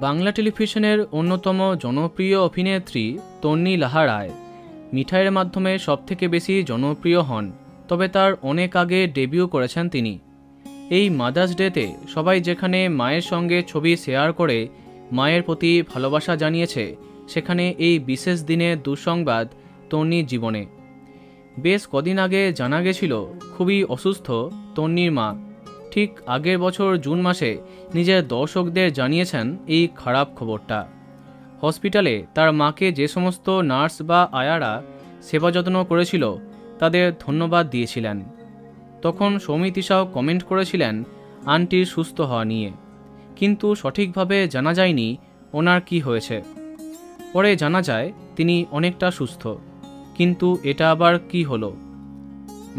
বাংলা টেলিভিশনের অন্যতম জনপ্রিয় অভিনেত্রী তন্নি লাহা রায় মিঠাইয়ের মাধ্যমে সবথেকে বেশি জনপ্রিয় হন, তবে তার অনেক আগে ডেবিউ করেছেন তিনি। এই মাদার্স ডেতে সবাই যেখানে মায়ের সঙ্গে ছবি শেয়ার করে মায়ের প্রতি ভালোবাসা জানিয়েছে, সেখানে এই বিশেষ দিনে দুঃসংবাদ তন্নির জীবনে। বেশ কদিন আগে জানা গেছিল খুবই অসুস্থ তন্নির মা। ঠিক আগের বছর জুন মাসে নিজের দর্শকদের জানিয়েছেন এই খারাপ খবরটা। হসপিটালে তার মাকে যে সমস্ত নার্স বা আয়ারা সেবা যত্ন করেছিল তাদের ধন্যবাদ দিয়েছিলেন। তখন সৌমিতিশাও কমেন্ট করেছিলেন আন্টির সুস্থ হওয়া নিয়ে, কিন্তু সঠিকভাবে জানা যায়নি ওনার কি হয়েছে। পরে জানা যায় তিনি অনেকটা সুস্থ, কিন্তু এটা আবার কি হলো।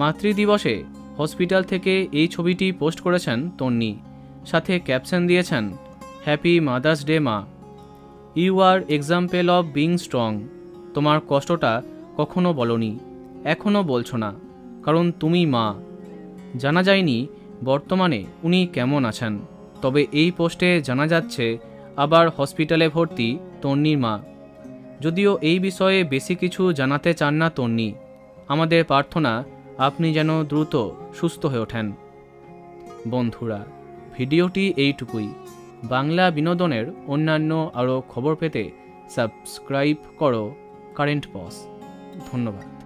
মাতৃদিবসে হসপিটাল থেকে এই ছবিটি পোস্ট করেছেন তন্নি, সাথে ক্যাপশন দিয়েছেন হ্যাপি মাদার্স ডে মা, you are example of being strong. তোমার কষ্টটা কখনো বলনি, এখনও বলছো না, কারণ তুমি মা। জানা যায়নি বর্তমানে উনি কেমন আছেন, তবে এই পোস্টে জানা যাচ্ছে আবার হসপিটালে ভর্তি তন্নির মা। যদিও এই বিষয়ে বেশি কিছু জানাতে চান না তন্নি। আমাদের প্রার্থনা আপনি যেন দ্রুত সুস্থ হয়ে ওঠেন। বন্ধুরা, ভিডিওটি এইটুকুই। বাংলা বিনোদনের অন্যান্য আরও খবর পেতে সাবস্ক্রাইব করো কারেন্ট পজ। ধন্যবাদ।